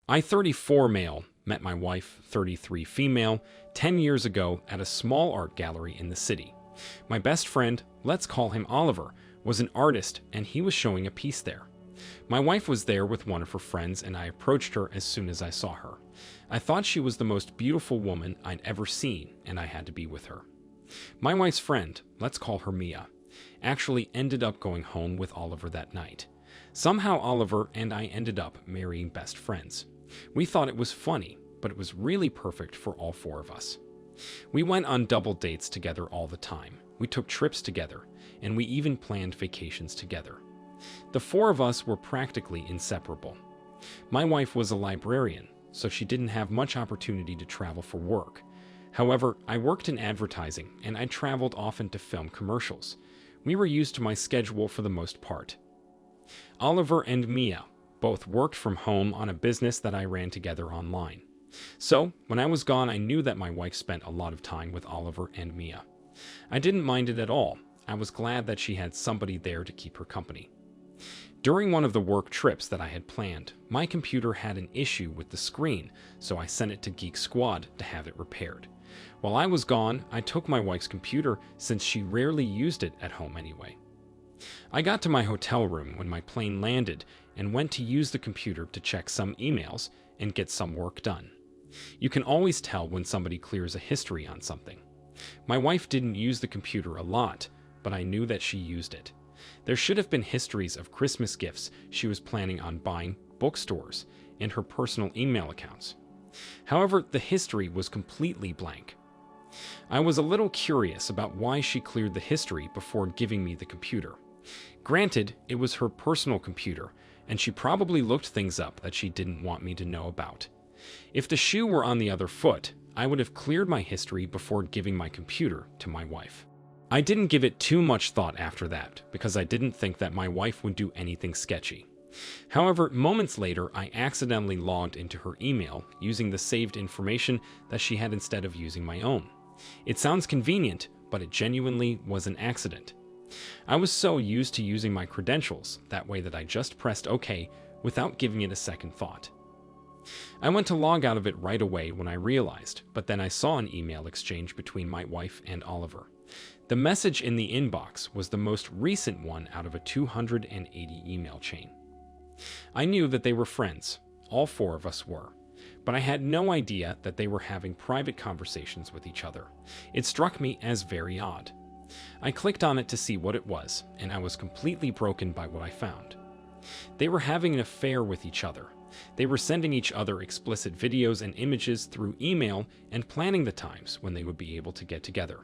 I, 34 male, met my wife, 33 female, 10 years ago at a small art gallery in the city. My best friend, let's call him Oliver, was an artist and he was showing a piece there. My wife was there with one of her friends and I approached her as soon as I saw her. I thought she was the most beautiful woman I'd ever seen and I had to be with her. My wife's friend, let's call her Mia, actually ended up going home with Oliver that night. Somehow Oliver and I ended up marrying best friends. We thought it was funny, but it was really perfect for all four of us. We went on double dates together all the time. We took trips together, and we even planned vacations together. The four of us were practically inseparable. My wife was a librarian, so she didn't have much opportunity to travel for work. However, I worked in advertising, and I traveled often to film commercials. We were used to my schedule for the most part. Oliver and Mia both worked from home on a business that I ran together online. So, when I was gone, I knew that my wife spent a lot of time with Oliver and Mia. I didn't mind it at all. I was glad that she had somebody there to keep her company. During one of the work trips that I had planned, my computer had an issue with the screen, so I sent it to Geek Squad to have it repaired. While I was gone, I took my wife's computer since she rarely used it at home anyway. I got to my hotel room when my plane landed and went to use the computer to check some emails and get some work done. You can always tell when somebody clears a history on something. My wife didn't use the computer a lot, but I knew that she used it. There should have been histories of Christmas gifts she was planning on buying, bookstores, and her personal email accounts. However, the history was completely blank. I was a little curious about why she cleared the history before giving me the computer. Granted, it was her personal computer, and she probably looked things up that she didn't want me to know about. If the shoe were on the other foot, I would have cleared my history before giving my computer to my wife. I didn't give it too much thought after that, because I didn't think that my wife would do anything sketchy. However, moments later, I accidentally logged into her email using the saved information that she had instead of using my own. It sounds convenient, but it genuinely was an accident. I was so used to using my credentials that way that I just pressed OK without giving it a second thought. I went to log out of it right away when I realized, but then I saw an email exchange between my wife and Oliver. The message in the inbox was the most recent one out of a 280 email chain. I knew that they were friends, all four of us were, but I had no idea that they were having private conversations with each other. It struck me as very odd. I clicked on it to see what it was, and I was completely broken by what I found. They were having an affair with each other. They were sending each other explicit videos and images through email and planning the times when they would be able to get together.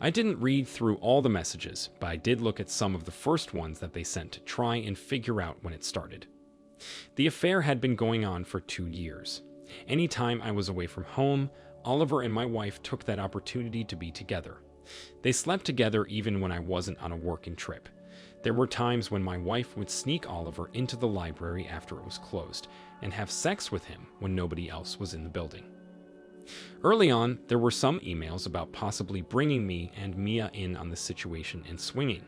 I didn't read through all the messages, but I did look at some of the first ones that they sent to try and figure out when it started. The affair had been going on for 2 years. Anytime I was away from home, Oliver and my wife took that opportunity to be together. They slept together even when I wasn't on a working trip. There were times when my wife would sneak Oliver into the library after it was closed and have sex with him when nobody else was in the building. Early on, there were some emails about possibly bringing me and Mia in on the situation and swinging.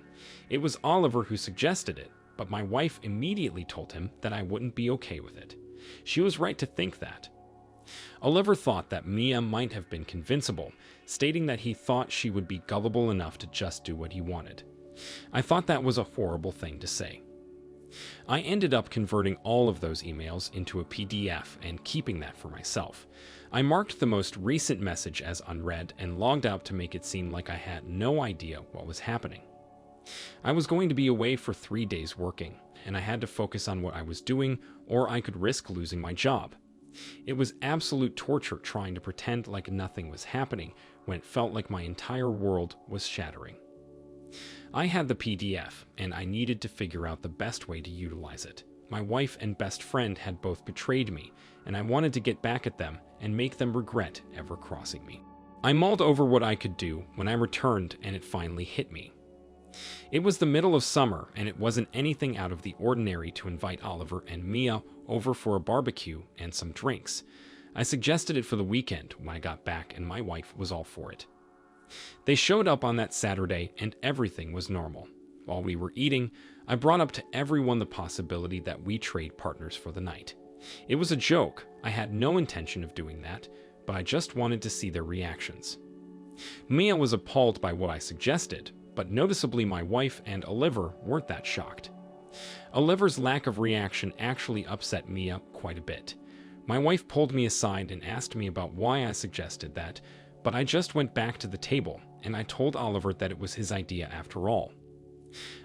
It was Oliver who suggested it, but my wife immediately told him that I wouldn't be okay with it. She was right to think that. Oliver thought that Mia might have been convincible, stating that he thought she would be gullible enough to just do what he wanted. I thought that was a horrible thing to say. I ended up converting all of those emails into a PDF and keeping that for myself. I marked the most recent message as unread and logged out to make it seem like I had no idea what was happening. I was going to be away for 3 days working, and I had to focus on what I was doing or I could risk losing my job. It was absolute torture trying to pretend like nothing was happening when it felt like my entire world was shattering. I had the PDF, and I needed to figure out the best way to utilize it. My wife and best friend had both betrayed me, and I wanted to get back at them and make them regret ever crossing me. I mulled over what I could do when I returned, and it finally hit me. It was the middle of summer, and it wasn't anything out of the ordinary to invite Oliver and Mia over for a barbecue and some drinks. I suggested it for the weekend when I got back, and my wife was all for it. They showed up on that Saturday, and everything was normal. While we were eating, I brought up to everyone the possibility that we trade partners for the night. It was a joke. I had no intention of doing that, but I just wanted to see their reactions. Mia was appalled by what I suggested, but noticeably my wife and Oliver weren't that shocked. Oliver's lack of reaction actually upset Mia quite a bit. My wife pulled me aside and asked me about why I suggested that, but I just went back to the table and I told Oliver that it was his idea after all.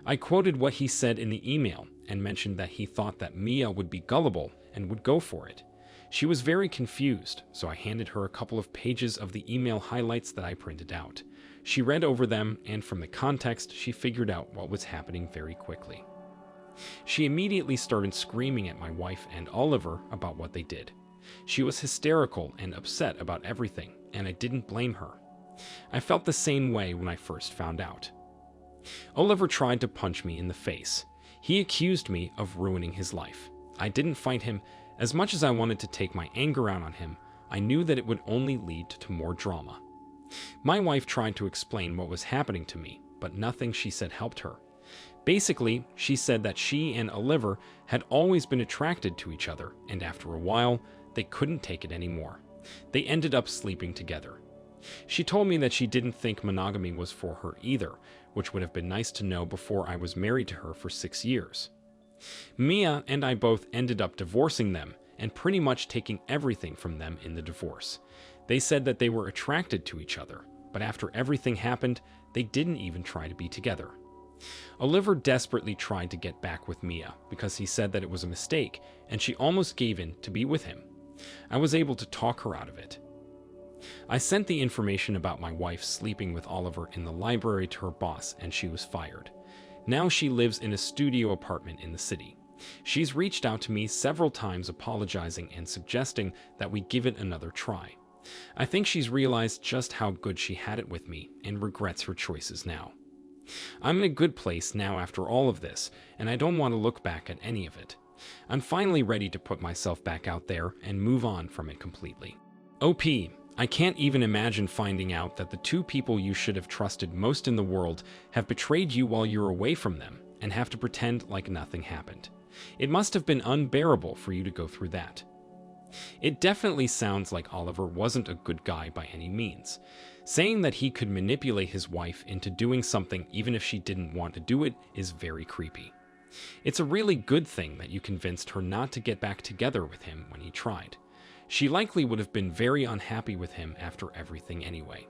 I quoted what he said in the email and mentioned that he thought that Mia would be gullible and would go for it. She was very confused, so I handed her a couple of pages of the email highlights that I printed out. She read over them, and from the context, she figured out what was happening very quickly. She immediately started screaming at my wife and Oliver about what they did. She was hysterical and upset about everything, and I didn't blame her. I felt the same way when I first found out. Oliver tried to punch me in the face. He accused me of ruining his life. I didn't fight him. As much as I wanted to take my anger out on him, I knew that it would only lead to more drama. My wife tried to explain what was happening to me, but nothing she said helped her. Basically, she said that she and Oliver had always been attracted to each other, and after a while, they couldn't take it anymore. They ended up sleeping together. She told me that she didn't think monogamy was for her either, which would have been nice to know before I was married to her for 6 years. Mia and I both ended up divorcing them and pretty much taking everything from them in the divorce. They said that they were attracted to each other, but after everything happened, they didn't even try to be together. Oliver desperately tried to get back with Mia because he said that it was a mistake, and she almost gave in to be with him. I was able to talk her out of it. I sent the information about my wife sleeping with Oliver in the library to her boss, and she was fired. Now she lives in a studio apartment in the city. She's reached out to me several times apologizing and suggesting that we give it another try. I think she's realized just how good she had it with me and regrets her choices now. I'm in a good place now after all of this, and I don't want to look back at any of it. I'm finally ready to put myself back out there and move on from it completely. OP, I can't even imagine finding out that the two people you should have trusted most in the world have betrayed you while you're away from them and have to pretend like nothing happened. It must have been unbearable for you to go through that. It definitely sounds like Oliver wasn't a good guy by any means. Saying that he could manipulate his wife into doing something even if she didn't want to do it is very creepy. It's a really good thing that you convinced her not to get back together with him when he tried. She likely would have been very unhappy with him after everything anyway.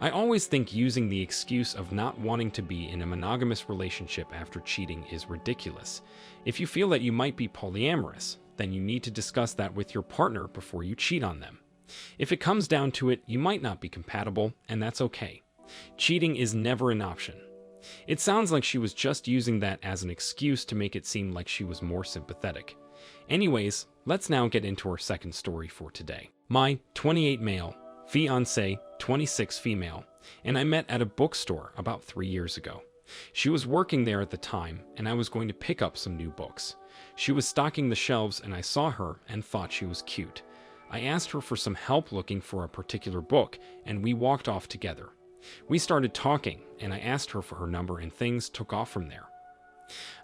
I always think using the excuse of not wanting to be in a monogamous relationship after cheating is ridiculous. If you feel that you might be polyamorous, then you need to discuss that with your partner before you cheat on them. If it comes down to it, you might not be compatible, and that's okay. Cheating is never an option. It sounds like she was just using that as an excuse to make it seem like she was more sympathetic. Anyways, let's now get into our second story for today. My 28 male, fiancé, 26 female, and I met at a bookstore about 3 years ago. She was working there at the time, and I was going to pick up some new books. She was stocking the shelves, and I saw her and thought she was cute. I asked her for some help looking for a particular book, and we walked off together. We started talking, and I asked her for her number, and things took off from there.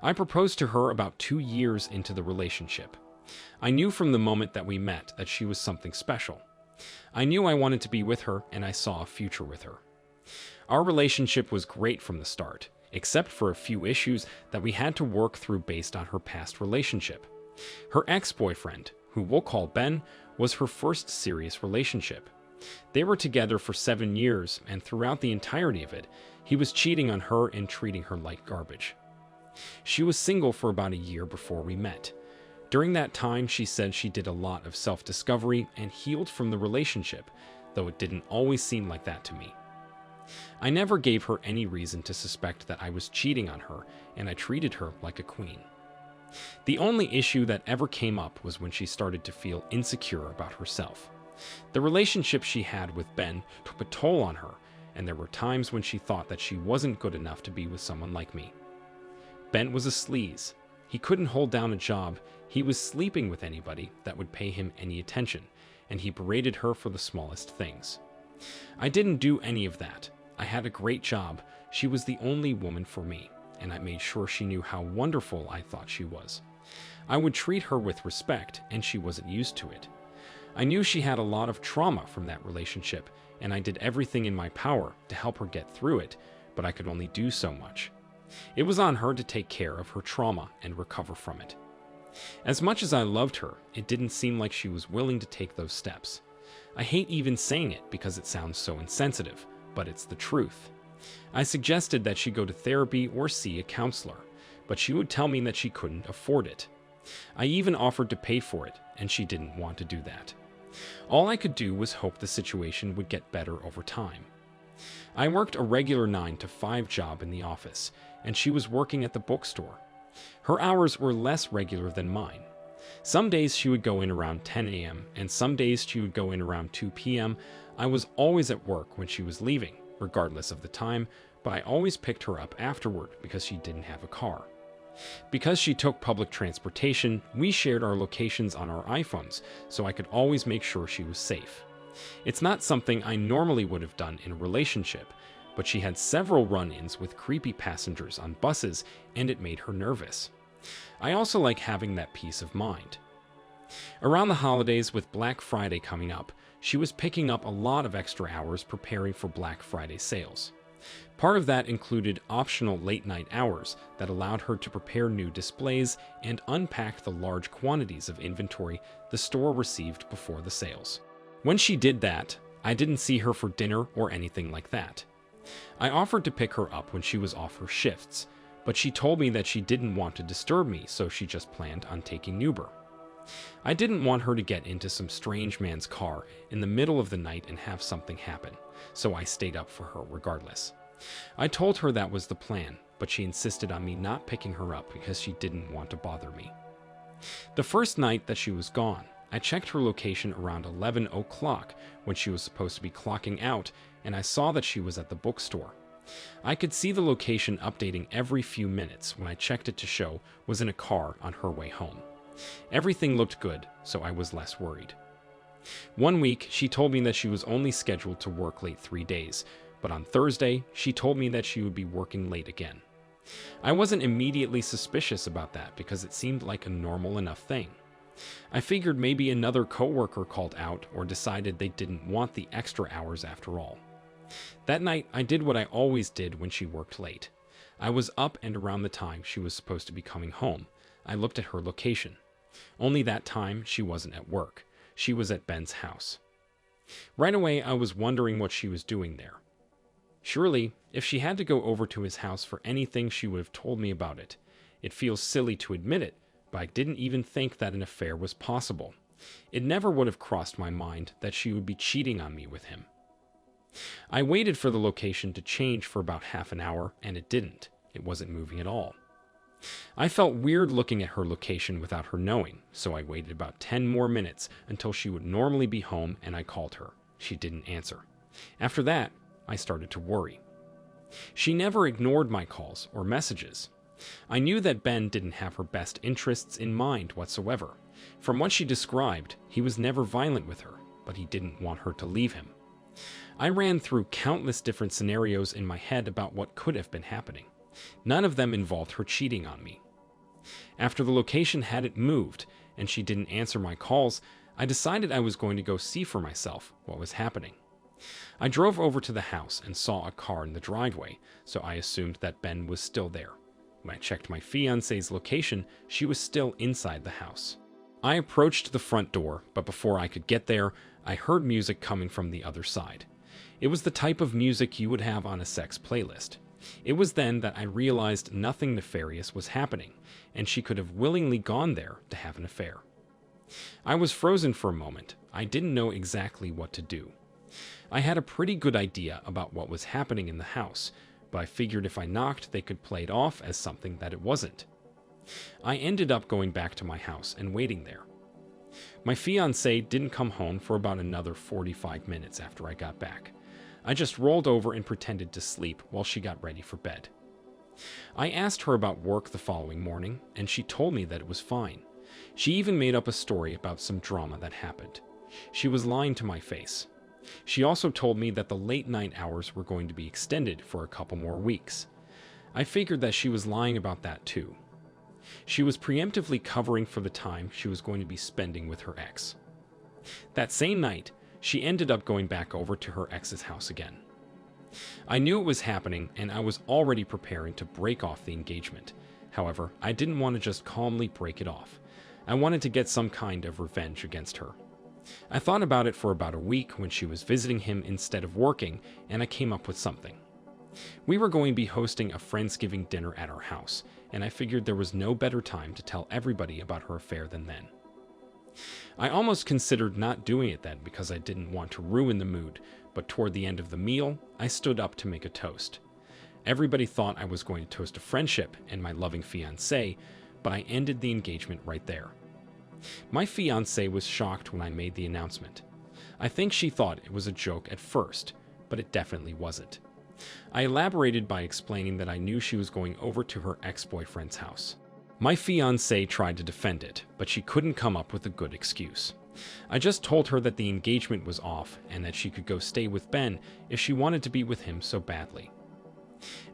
I proposed to her about 2 years into the relationship. I knew from the moment that we met that she was something special. I knew I wanted to be with her, and I saw a future with her. Our relationship was great from the start, except for a few issues that we had to work through based on her past relationship. Her ex-boyfriend, who we'll call Ben, was her first serious relationship. They were together for 7 years, and throughout the entirety of it, he was cheating on her and treating her like garbage. She was single for about a year before we met. During that time, she said she did a lot of self-discovery and healed from the relationship, though it didn't always seem like that to me. I never gave her any reason to suspect that I was cheating on her, and I treated her like a queen. The only issue that ever came up was when she started to feel insecure about herself. The relationship she had with Ben took a toll on her, and there were times when she thought that she wasn't good enough to be with someone like me. Ben was a sleaze. He couldn't hold down a job. He was sleeping with anybody that would pay him any attention, and he berated her for the smallest things. I didn't do any of that. I had a great job. She was the only woman for me, and I made sure she knew how wonderful I thought she was. I would treat her with respect, and she wasn't used to it. I knew she had a lot of trauma from that relationship, and I did everything in my power to help her get through it, but I could only do so much. It was on her to take care of her trauma and recover from it. As much as I loved her, it didn't seem like she was willing to take those steps. I hate even saying it because it sounds so insensitive, but it's the truth. I suggested that she go to therapy or see a counselor, but she would tell me that she couldn't afford it. I even offered to pay for it, and she didn't want to do that. All I could do was hope the situation would get better over time. I worked a regular 9-to-5 job in the office, and she was working at the bookstore. Her hours were less regular than mine. Some days she would go in around 10 a.m., and some days she would go in around 2 p.m. I was always at work when she was leaving, regardless of the time, but I always picked her up afterward because she didn't have a car. Because she took public transportation, we shared our locations on our iPhones, so I could always make sure she was safe. It's not something I normally would have done in a relationship, but she had several run-ins with creepy passengers on buses, and it made her nervous. I also like having that peace of mind. Around the holidays, with Black Friday coming up, she was picking up a lot of extra hours preparing for Black Friday sales. Part of that included optional late-night hours that allowed her to prepare new displays and unpack the large quantities of inventory the store received before the sales. When she did that, I didn't see her for dinner or anything like that. I offered to pick her up when she was off her shifts, but she told me that she didn't want to disturb me, so she just planned on taking Uber. I didn't want her to get into some strange man's car in the middle of the night and have something happen, so I stayed up for her regardless. I told her that was the plan, but she insisted on me not picking her up because she didn't want to bother me. The first night that she was gone, I checked her location around 11 o'clock when she was supposed to be clocking out, and I saw that she was at the bookstore. I could see the location updating every few minutes when I checked it to show was in a car on her way home. Everything looked good, so I was less worried. One week, she told me that she was only scheduled to work late 3 days, but on Thursday, she told me that she would be working late again. I wasn't immediately suspicious about that because it seemed like a normal enough thing. I figured maybe another coworker called out or decided they didn't want the extra hours after all. That night, I did what I always did when she worked late. I was up, and around the time she was supposed to be coming home, I looked at her location. Only that time, she wasn't at work. She was at Ben's house. Right away, I was wondering what she was doing there. Surely, if she had to go over to his house for anything, she would have told me about it. It feels silly to admit it, but I didn't even think that an affair was possible. It never would have crossed my mind that she would be cheating on me with him. I waited for the location to change for about half an hour, and it didn't. It wasn't moving at all. I felt weird looking at her location without her knowing, so I waited about 10 more minutes until she would normally be home, and I called her. She didn't answer. After that, I started to worry. She never ignored my calls or messages. I knew that Ben didn't have her best interests in mind whatsoever. From what she described, he was never violent with her, but he didn't want her to leave him. I ran through countless different scenarios in my head about what could have been happening. None of them involved her cheating on me. After the location hadn't moved and she didn't answer my calls, I decided I was going to go see for myself what was happening. I drove over to the house and saw a car in the driveway, so I assumed that Ben was still there. When I checked my fiancé's location, she was still inside the house. I approached the front door, but before I could get there, I heard music coming from the other side. It was the type of music you would have on a sex playlist. It was then that I realized nothing nefarious was happening, and she could have willingly gone there to have an affair. I was frozen for a moment. I didn't know exactly what to do. I had a pretty good idea about what was happening in the house, but I figured if I knocked, they could play it off as something that it wasn't. I ended up going back to my house and waiting there. My fiancé didn't come home for about another 45 minutes after I got back. I just rolled over and pretended to sleep while she got ready for bed. I asked her about work the following morning, and she told me that it was fine. She even made up a story about some drama that happened. She was lying to my face. She also told me that the late night hours were going to be extended for a couple more weeks. I figured that she was lying about that too. She was preemptively covering for the time she was going to be spending with her ex. That same night, she ended up going back over to her ex's house again. I knew it was happening, and I was already preparing to break off the engagement. However, I didn't want to just calmly break it off. I wanted to get some kind of revenge against her. I thought about it for about a week when she was visiting him instead of working, and I came up with something. We were going to be hosting a Friendsgiving dinner at our house, and I figured there was no better time to tell everybody about her affair than then. I almost considered not doing it then because I didn't want to ruin the mood, but toward the end of the meal, I stood up to make a toast. Everybody thought I was going to toast a friendship and my loving fiancé, but I ended the engagement right there. My fiancé was shocked when I made the announcement. I think she thought it was a joke at first, but it definitely wasn't. I elaborated by explaining that I knew she was going over to her ex-boyfriend's house. My fiancé tried to defend it, but she couldn't come up with a good excuse. I just told her that the engagement was off and that she could go stay with Ben if she wanted to be with him so badly.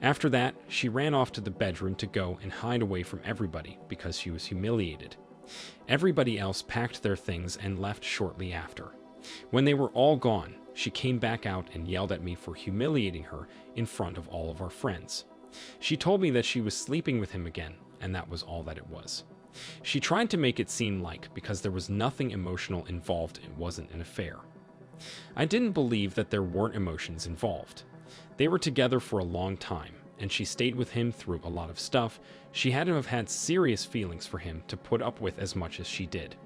After that, she ran off to the bedroom to go and hide away from everybody because she was humiliated. Everybody else packed their things and left shortly after. When they were all gone, she came back out and yelled at me for humiliating her in front of all of our friends. She told me that she was sleeping with him again, and that was all that it was. She tried to make it seem like because there was nothing emotional involved, it wasn't an affair. I didn't believe that there weren't emotions involved. They were together for a long time, and she stayed with him through a lot of stuff. She had to have had serious feelings for him to put up with as much as she did.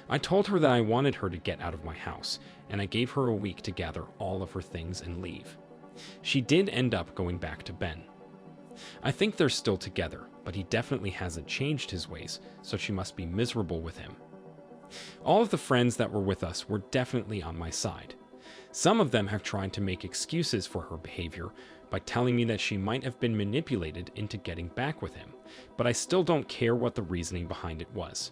I told her that I wanted her to get out of my house, and I gave her a week to gather all of her things and leave. She did end up going back to Ben. I think they're still together, but he definitely hasn't changed his ways, so she must be miserable with him. All of the friends that were with us were definitely on my side. Some of them have tried to make excuses for her behavior by telling me that she might have been manipulated into getting back with him, but I still don't care what the reasoning behind it was.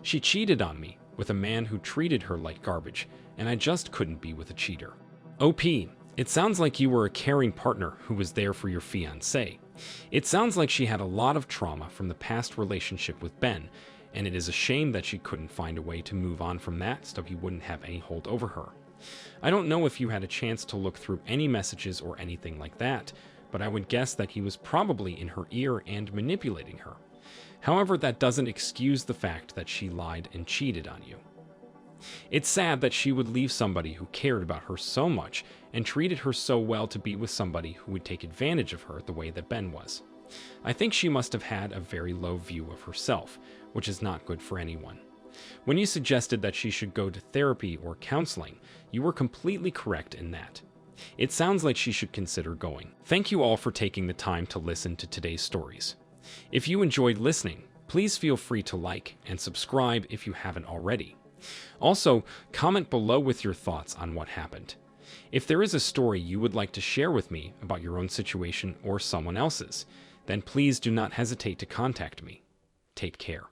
She cheated on me with a man who treated her like garbage, and I just couldn't be with a cheater. OP, it sounds like you were a caring partner who was there for your fiancé. It sounds like she had a lot of trauma from the past relationship with Ben, and it is a shame that she couldn't find a way to move on from that so he wouldn't have any hold over her. I don't know if you had a chance to look through any messages or anything like that, but I would guess that he was probably in her ear and manipulating her. However, that doesn't excuse the fact that she lied and cheated on you. It's sad that she would leave somebody who cared about her so much and treated her so well to be with somebody who would take advantage of her the way that Ben was. I think she must have had a very low view of herself, which is not good for anyone. When you suggested that she should go to therapy or counseling, you were completely correct in that. It sounds like she should consider going. Thank you all for taking the time to listen to today's stories. If you enjoyed listening, please feel free to like and subscribe if you haven't already. Also, comment below with your thoughts on what happened. If there is a story you would like to share with me about your own situation or someone else's, then please do not hesitate to contact me. Take care.